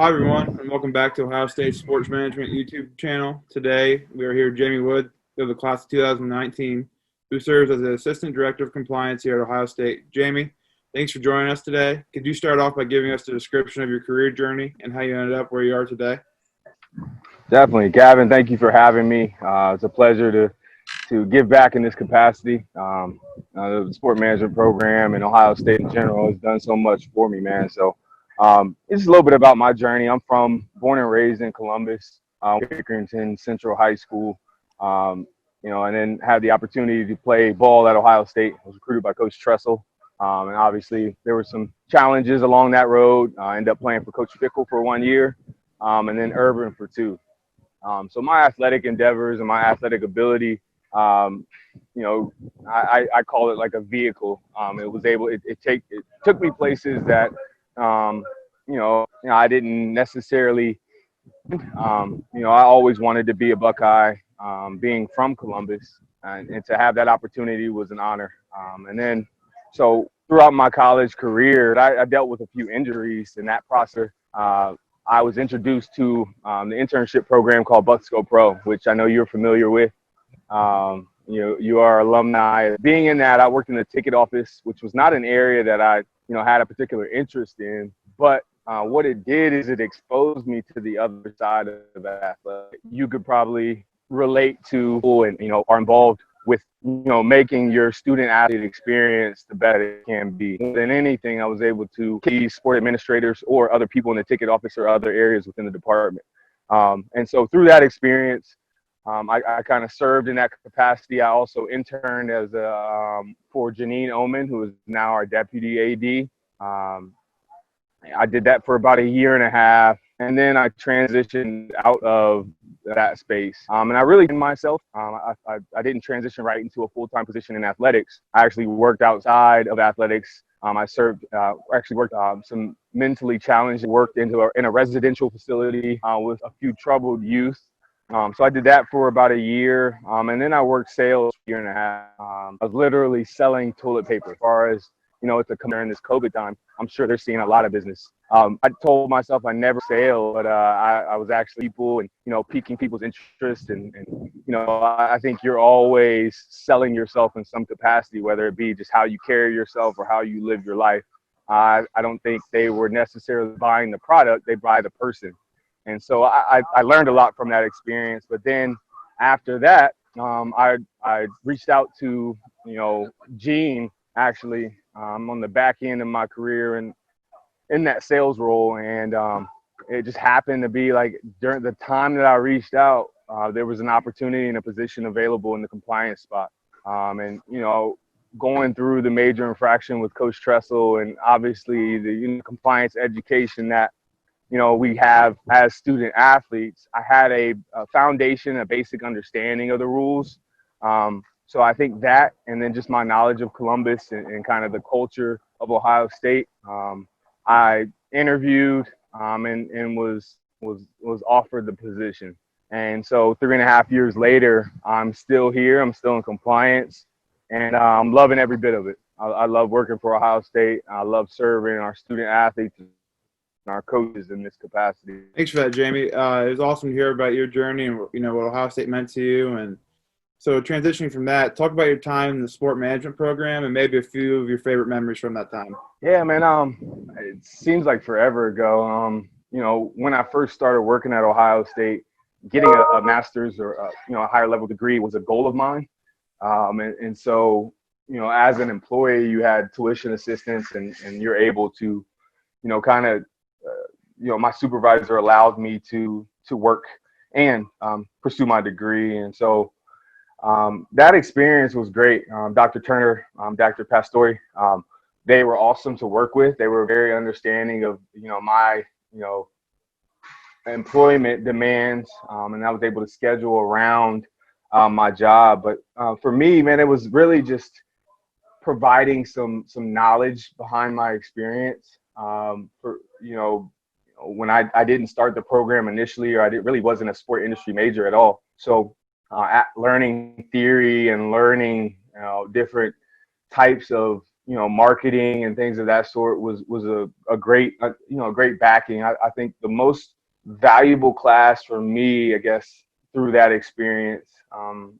Hi, everyone, and welcome back to Ohio State Sports Management YouTube channel. Today, we are here with Jamie Wood of the class of 2019, who serves as the Assistant Director of Compliance here at Ohio State. Jamie, thanks for joining us today. Could you start off by giving us the description of your career journey and how you ended up where you are today? Definitely, Gavin. Thank you for having me. It's a pleasure to give back in this capacity. The sport management program and Ohio State in general has done so much for me, man. So it's a little bit about my journey. I'm born and raised in Columbus, Pickerington Central High School. And then had the opportunity to play ball at Ohio State. I was recruited by Coach Tressel. And obviously there were some challenges along that road. I ended up playing for Coach Fickle for 1 year, and then Urban for 2. So my athletic endeavors and my athletic ability, um, I call it like a vehicle. It took me places that, I didn't necessarily, I always wanted to be a Buckeye, being from Columbus, and to have that opportunity was an honor. So throughout my college career, I dealt with a few injuries in that process. I was introduced to the internship program called Bucks Go Pro, which I know you're familiar with. You are alumni. Being in that, I worked in the ticket office, which was not an area that I, had a particular interest in. But what it did is it exposed me to the other side of athletics. You could probably relate to and, are involved with, making your student athlete experience the better it can be. More than anything, I was able to see sport administrators or other people in the ticket office or other areas within the department. And so through that experience, I kind of served in that capacity. I also interned for Janine Oman, who is now our deputy AD. I did that for about 1.5 years, and then I transitioned out of that space. And I really didn't myself. I didn't transition right into a full-time position in athletics. I actually worked outside of athletics. I worked some mentally challenged, worked in a residential facility with a few troubled youth. So I did that for about 1 year, and then I worked sales for 1.5 years. I was literally selling toilet paper. As far as during this COVID time, I'm sure they're seeing a lot of business. I told myself I never sell, but I was actually people and piquing people's interest, and I think you're always selling yourself in some capacity, whether it be just how you carry yourself or how you live your life. I don't think they were necessarily buying the product; they buy the person. And so I learned a lot from that experience. But then after that, I reached out to, Gene, actually, on the back end of my career and in that sales role. And it just happened to be like during the time that I reached out, there was an opportunity and a position available in the compliance spot. Going through the major infraction with Coach Tressel and obviously the compliance education that we have as student athletes, I had a foundation, a basic understanding of the rules. So I think that, and then just my knowledge of Columbus and kind of the culture of Ohio State, I interviewed and was offered the position. And so 3.5 years later, I'm still here. I'm still in compliance, and I'm loving every bit of it. I love working for Ohio State. I love serving our student athletes our coaches in this capacity. Thanks for that, Jamie. It was awesome to hear about your journey and what Ohio State meant to you. And so transitioning from that, talk about your time in the sport management program and maybe a few of your favorite memories from that time. Yeah, man. It seems like forever ago. When I first started working at Ohio State, getting a master's or a higher level degree was a goal of mine. So as an employee, you had tuition assistance, and you're able to, kind of, my supervisor allowed me to work and pursue my degree. And so that experience was great. Dr. Turner, Dr. Pastore, they were awesome to work with. They were very understanding of, my, employment demands, and I was able to schedule around my job. But for me, man, it was really just providing some knowledge behind my experience. When I didn't start the program initially, or really wasn't a sport industry major at all. So learning theory and learning different types of marketing and things of that sort was a great, great backing. I think the most valuable class for me, I guess, through that experience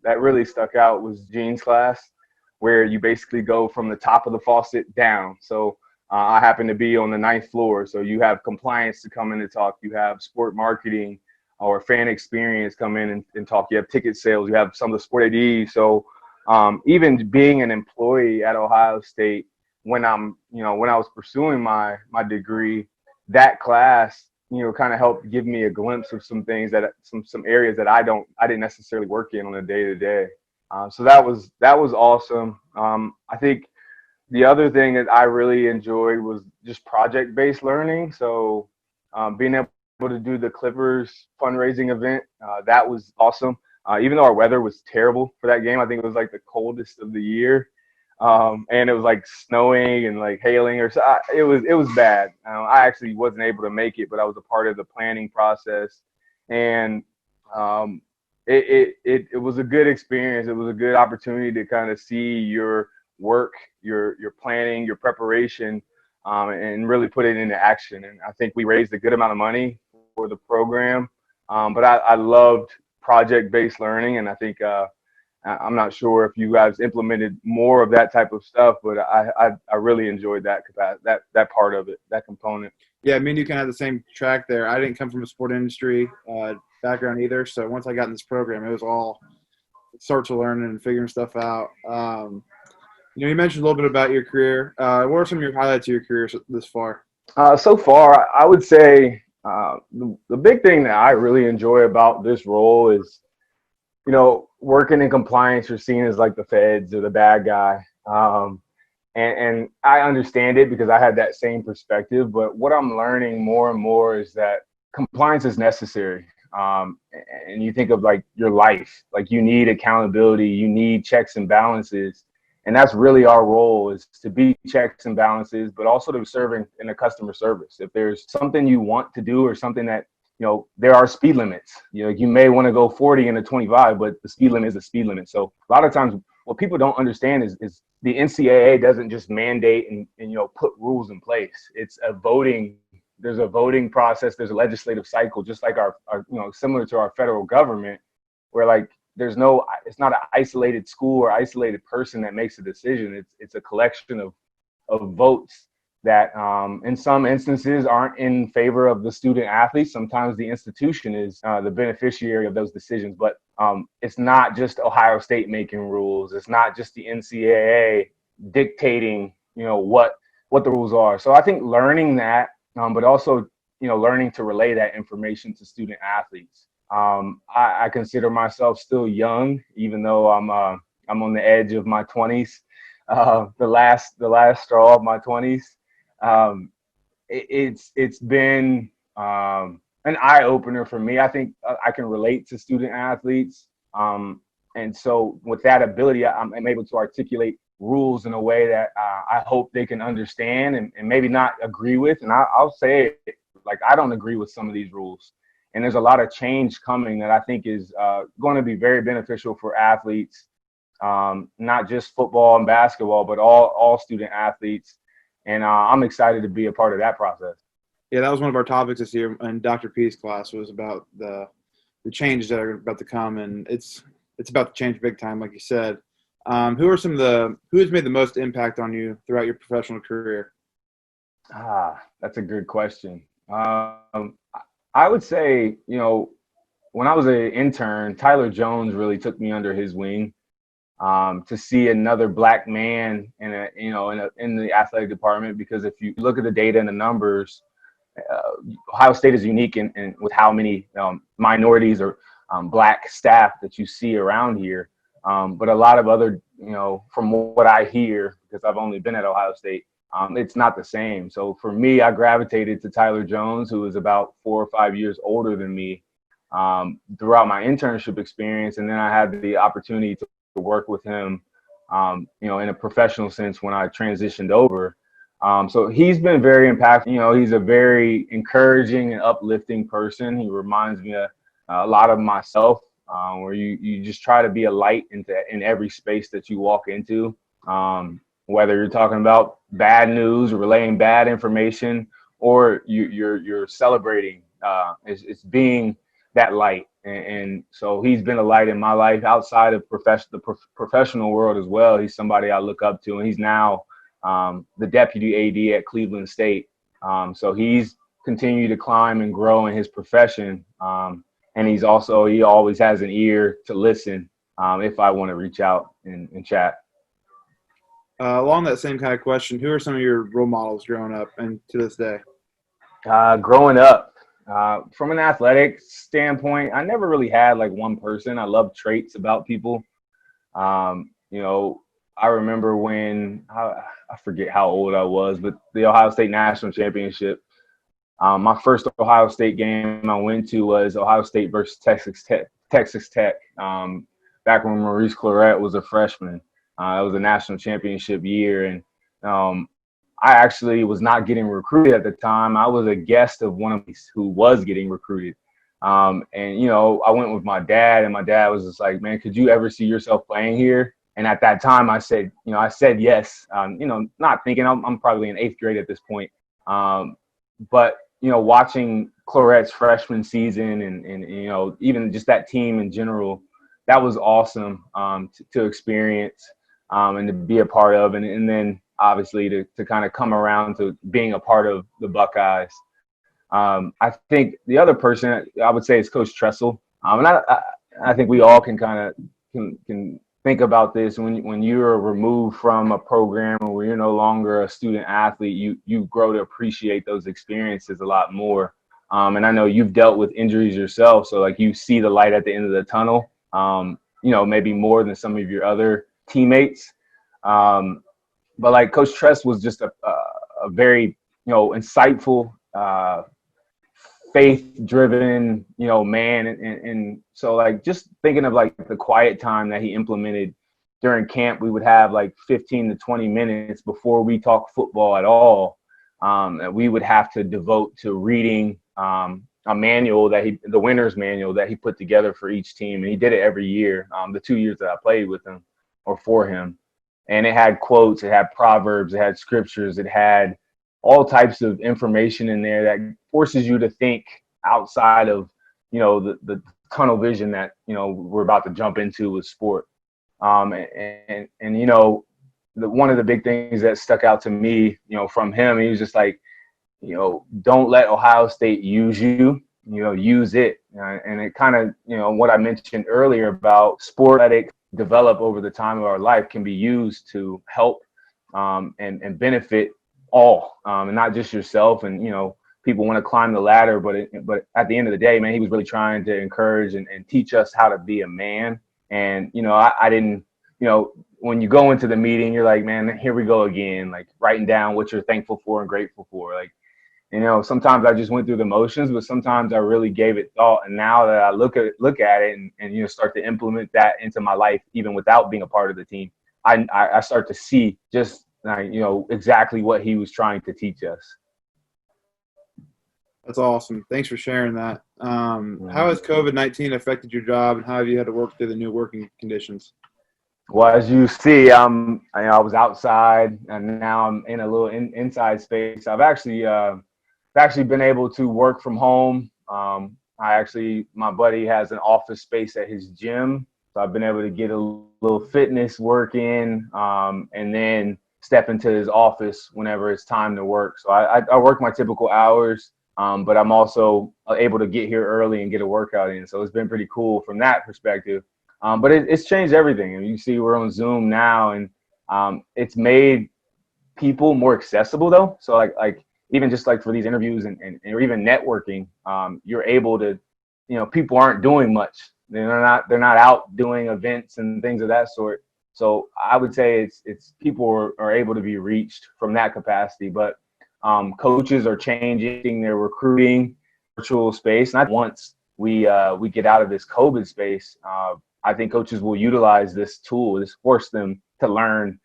that really stuck out was Gene's class, where you basically go from the top of the faucet down. So I happen to be on the 9th floor. So you have compliance to come in and talk. You have sport marketing or fan experience come in and talk. You have ticket sales. You have some of the sport AD. So even being an employee at Ohio State, when I was pursuing my degree, that class, kind of helped give me a glimpse of some things that some areas that I didn't necessarily work in on a day to day. So that was awesome. I think the other thing that I really enjoyed was just project-based learning. So being able to do the Clippers fundraising event, that was awesome. Even though our weather was terrible for that game, I think it was like the coldest of the year. And it was like snowing and like hailing or so. It was bad. I actually wasn't able to make it, but I was a part of the planning process. And it was a good experience. It was a good opportunity to kind of see your work, your planning, your preparation, and really put it into action. And I think we raised a good amount of money for the program. But I loved project-based learning, and I think I'm not sure if you guys implemented more of that type of stuff, but I really enjoyed that part of it, that component. Yeah, me and you kind of have the same track there. I didn't come from a sport industry background either, so once I got in this program, it was all start to learn and figuring stuff out. You mentioned a little bit about your career. What are some of your highlights of your career this far? So far, I would say the big thing that I really enjoy about this role is, working in compliance, you're seen as like the feds or the bad guy. And I understand it because I had that same perspective. But what I'm learning more and more is that compliance is necessary. And you think of like your life, like you need accountability, you need checks and balances. And that's really our role, is to be checks and balances, but also to serve in a customer service. If there's something you want to do or something that, there are speed limits. You may want to go 40 in a 25, but the speed limit is a speed limit. So a lot of times what people don't understand is the NCAA doesn't just mandate and put rules in place. It's there's a voting process, there's a legislative cycle, just like our similar to our federal government, where like it's not an isolated school or isolated person that makes a decision. It's a collection of votes that in some instances aren't in favor of the student athletes. Sometimes the institution is the beneficiary of those decisions, but it's not just Ohio State making rules. It's not just the NCAA dictating, what the rules are. So I think learning that, but also, learning to relay that information to student athletes. I consider myself still young, even though I'm on the edge of my 20s, the last straw of my 20s. It's been an eye opener for me. I think I can relate to student athletes, and so with that ability, I'm able to articulate rules in a way that I hope they can understand and maybe not agree with. And I'll say it, like, I don't agree with some of these rules. And there's a lot of change coming that I think is going to be very beneficial for athletes, not just football and basketball, but all student athletes. And I'm excited to be a part of that process. Yeah, that was one of our topics this year in Dr. P's class, was about the changes that are about to come, and it's about to change big time, like you said. Who has made the most impact on you throughout your professional career? That's a good question. I would say, when I was an intern, Tyler Jones really took me under his wing. To see another Black man in the athletic department, because if you look at the data and the numbers, Ohio State is unique in with how many minorities or Black staff that you see around here. But a lot of other, from what I hear, because I've only been at Ohio State, it's not the same. So for me, I gravitated to Tyler Jones, who is about 4 or 5 years older than me, throughout my internship experience. And then I had the opportunity to work with him, in a professional sense when I transitioned over. So he's been very impactful. He's a very encouraging and uplifting person. He reminds me a lot of myself, where you just try to be a light in every space that you walk into. whether you're talking about bad news, relaying bad information, or you're celebrating. It's being that light, and so he's been a light in my life outside of professional world as well. He's somebody I look up to, and he's now the deputy AD at Cleveland State. So he's continued to climb and grow in his profession, and he always has an ear to listen if I want to reach out and chat. Along that same kind of question, who are some of your role models growing up and to this day? Growing up, from an athletic standpoint, I never really had like one person. I love traits about people. I remember when I forget how old I was, but the Ohio State National Championship. My first Ohio State game I went to was Ohio State versus Texas Tech. Back when Maurice Clarett was a freshman. It was a national championship year, and I actually was not getting recruited at the time. I was a guest of one of these who was getting recruited. I went with my dad, and my dad was just like, man, could you ever see yourself playing here? And at that time I said yes, not thinking I'm probably in 8th grade at this point. But, watching Clarett's freshman season and even just that team in general, that was awesome to experience and to be a part of. And then obviously to kind of come around to being a part of the Buckeyes. I think the other person I would say is Coach Tressel. And I think we all can kind of can think about this when you're removed from a program or you're no longer a student athlete, you grow to appreciate those experiences a lot more. And I know you've dealt with injuries yourself, so like you see the light at the end of the tunnel, maybe more than some of your other teammates. But like Coach Tress was just a very, insightful, faith-driven, man. And so like just thinking of like the quiet time that he implemented during camp, we would have like 15 to 20 minutes before we talk football at all. That we would have to devote to reading a manual the winner's manual that he put together for each team. And he did it every year, the 2 years that I played with him or for him. And it had quotes, it had proverbs, it had scriptures, it had all types of information in there that forces you to think outside of, the tunnel vision that, we're about to jump into with sport. One of the big things that stuck out to me, from him, he was just like, don't let Ohio State use you, use it. And it kind of, what I mentioned earlier about sport ethics develop over the time of our life can be used to help and benefit all, and not just yourself. And, people want to climb the ladder, but at the end of the day, man, he was really trying to encourage and teach us how to be a man. And, I didn't, when you go into the meeting, you're like, man, here we go again, like writing down what you're thankful for and grateful for. Like, sometimes I just went through the motions, but sometimes I really gave it thought. And now that I look at it and start to implement that into my life, even without being a part of the team, I start to see just, exactly what he was trying to teach us. That's awesome. Thanks for sharing that. How has COVID-19 affected your job, and how have you had to work through the new working conditions? Well, as you see, I was outside, and now I'm in a little inside space. I've actually been able to work from home. My buddy has an office space at his gym, so I've been able to get a little fitness work in, and then step into his office whenever it's time to work. So I work my typical hours, but I'm also able to get here early and get a workout in. So it's been pretty cool from that perspective. But it's changed everything. And you see we're on Zoom now, and it's made people more accessible though. So like even just like for these interviews and even networking, you're able to, people aren't doing much. They're not out doing events and things of that sort. So I would say it's people are able to be reached from that capacity. But coaches are changing their recruiting virtual space. Not once we get out of this COVID space, I think coaches will utilize this tool, force them to learn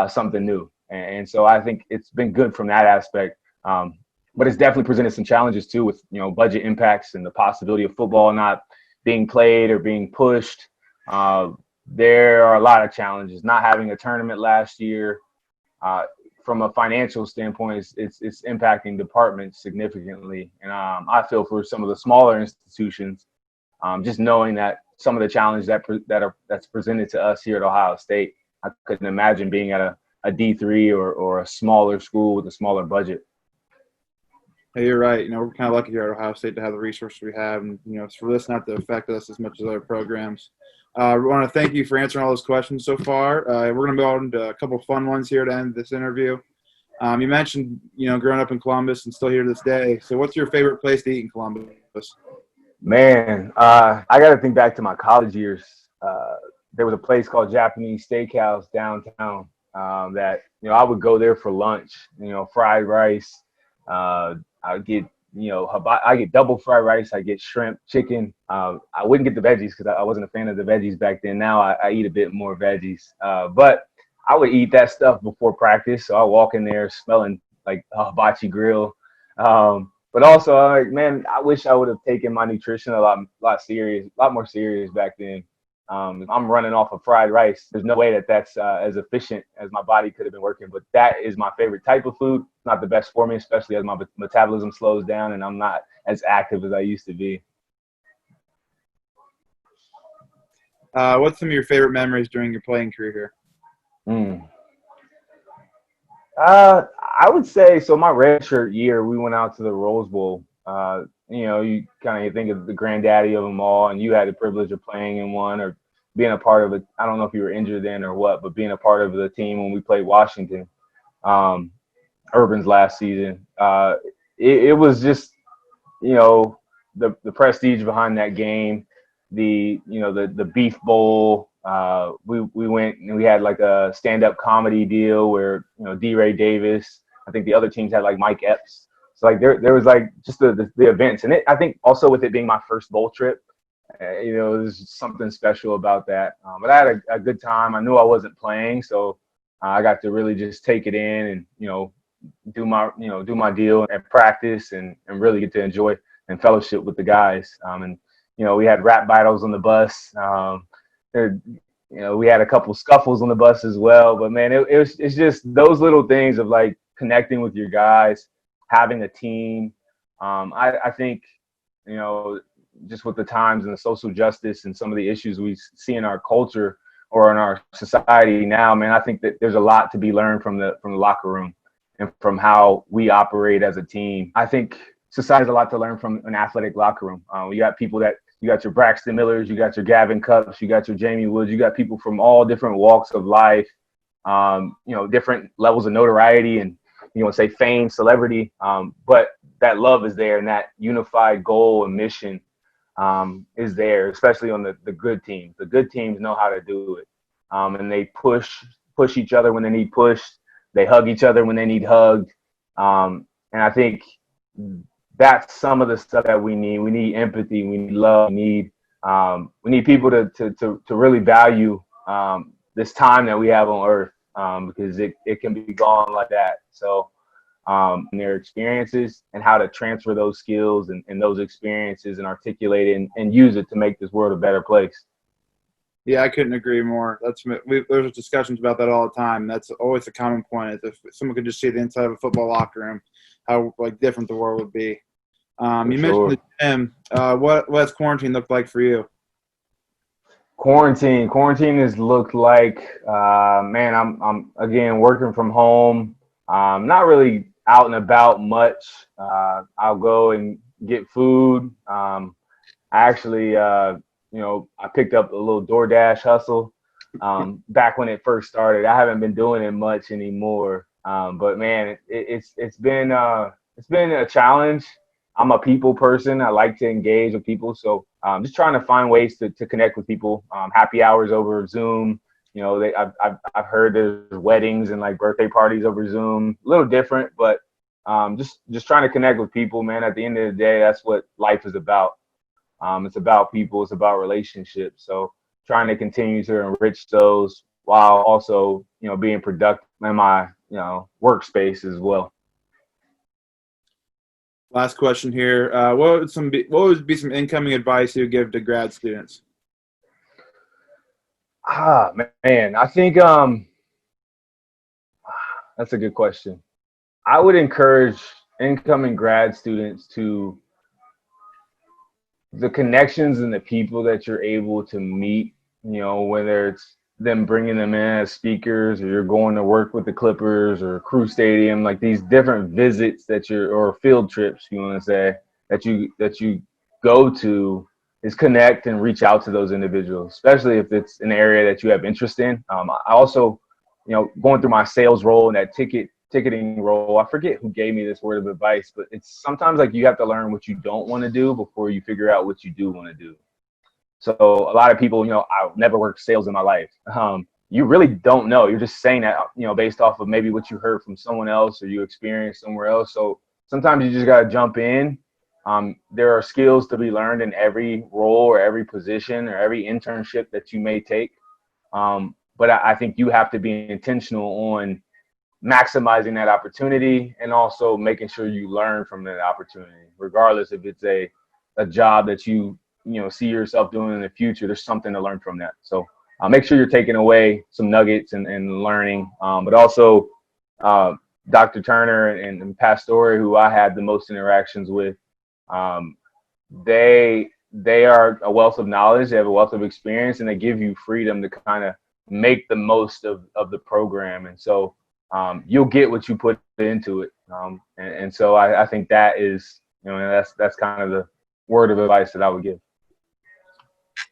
something new. And so I think it's been good from that aspect. But it's definitely presented some challenges too with, budget impacts and the possibility of football not being played or being pushed. There are a lot of challenges. Not having a tournament last year, from a financial standpoint, it's impacting departments significantly. And I feel for some of the smaller institutions, just knowing that some of the challenges that's presented to us here at Ohio State, I couldn't imagine being at a D3 or a smaller school with a smaller budget. Hey, you're right. We're kind of lucky here at Ohio State to have the resources we have, and for this not to affect us as much as other programs. We want to thank you for answering all those questions so far. We're going to go on to a couple of fun ones here to end this interview. You mentioned, growing up in Columbus and still here to this day. So what's your favorite place to eat in Columbus? Man, I got to think back to my college years. There was a place called Japanese Steakhouse downtown that, I would go there for lunch, fried rice. I would get, I get double fried rice. I get shrimp, chicken. I wouldn't get the veggies because I wasn't a fan of the veggies back then. Now I eat a bit more veggies. But I would eat that stuff before practice. So I walk in there smelling like a hibachi grill. But also, man, I wish I would have taken my nutrition a lot more serious back then. I'm running off of fried rice. There's no way that's as efficient as my body could have been working. But that is my favorite type of food. It's not the best for me, especially as my metabolism slows down and I'm not as active as I used to be. What's some of your favorite memories during your playing career here? I would say, so my redshirt year, we went out to the Rose Bowl. You kind of think of the granddaddy of them all, and you had the privilege of playing in one or being a part of it. I don't know if you were injured then or what, but being a part of the team when we played Washington, Urban's last season. It was just, the prestige behind that game, the Beef Bowl. We went and we had like a stand-up comedy deal where, D. Ray Davis, I think the other teams had like Mike Epps. So like there was like just the events, and I think also with it being my first bowl trip, there's something special about that. But I had a good time. I knew I wasn't playing, so I got to really just take it in and do my deal and practice and really get to enjoy and fellowship with the guys. And we had rap battles on the bus. We had a couple scuffles on the bus as well. But man, it's just those little things of like connecting with your guys, having a team. I think, just with the times and the social justice and some of the issues we see in our culture or in our society now, man, I think that there's a lot to be learned from the locker room and from how we operate as a team. I think society has a lot to learn from an athletic locker room. You got people you got your Braxton Millers, you got your Gavin Cupps, you got your Jamie Woods, you got people from all different walks of life, different levels of notoriety and, say fame, celebrity, but that love is there and that unified goal and mission is there, especially on the good teams. The good teams know how to do it, and they push each other when they need pushed. They hug each other when they need hugged, and I think that's some of the stuff that we need. We need empathy. We need love. We need people to really value this time that we have on Earth, because it can be gone like that. So their experiences and how to transfer those skills and those experiences and articulate it and use it to make this world a better place. Yeah, I couldn't agree more. There's discussions about that all the time. That's always a common point. If someone could just see the inside of a football locker room, how different the world would be. You mentioned the gym. What has quarantine looked like for you? Quarantine has looked like, man, I'm again working from home. Not really out and about much. I'll go and get food. I actually, I picked up a little DoorDash hustle back when it first started. I haven't been doing it much anymore. But man, it's been a challenge. I'm a people person. I like to engage with people. So just trying to find ways to connect with people. Happy hours over Zoom. I've heard there's weddings and like birthday parties over Zoom. A little different, but just trying to connect with people, man. At the end of the day, that's what life is about. It's about people. It's about relationships. So trying to continue to enrich those while also, being productive in my, workspace as well. Last question here. What would be some incoming advice you would give to grad students? Man, I think That's a good question. I would encourage incoming grad students to the connections and the people that you're able to meet, whether it's them bringing them in as speakers or you're going to work with the Clippers or Crew Stadium, like these different visits or field trips, you want to say, that you go to, is connect and reach out to those individuals, especially if it's an area that you have interest in. I also, going through my sales role and that ticketing role, I forget who gave me this word of advice, but it's sometimes like you have to learn what you don't want to do before you figure out what you do want to do. So a lot of people, I've never worked sales in my life. You really don't know. You're just saying that, based off of maybe what you heard from someone else or you experienced somewhere else. So sometimes you just got to jump in. There are skills to be learned in every role or every position or every internship that you may take. But I think you have to be intentional on maximizing that opportunity and also making sure you learn from that opportunity, regardless if it's a job that you see yourself doing in the future. There's something to learn from that. So make sure you're taking away some nuggets and learning. But also Dr. Turner and Pastore, who I had the most interactions with, they are a wealth of knowledge. They have a wealth of experience, and they give you freedom to kind of make the most of the program. And so you'll get what you put into it. And so I think that is, that's kind of the word of advice that I would give.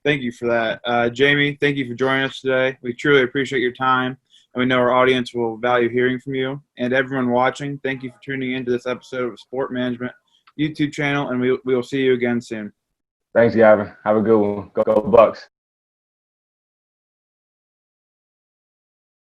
Thank you for that. Jamie, thank you for joining us today. We truly appreciate your time, and we know our audience will value hearing from you. And everyone watching, thank you for tuning into this episode of Sport Management YouTube channel, and we will see you again soon. Thanks, Gavin. Have a good one. Go Bucks.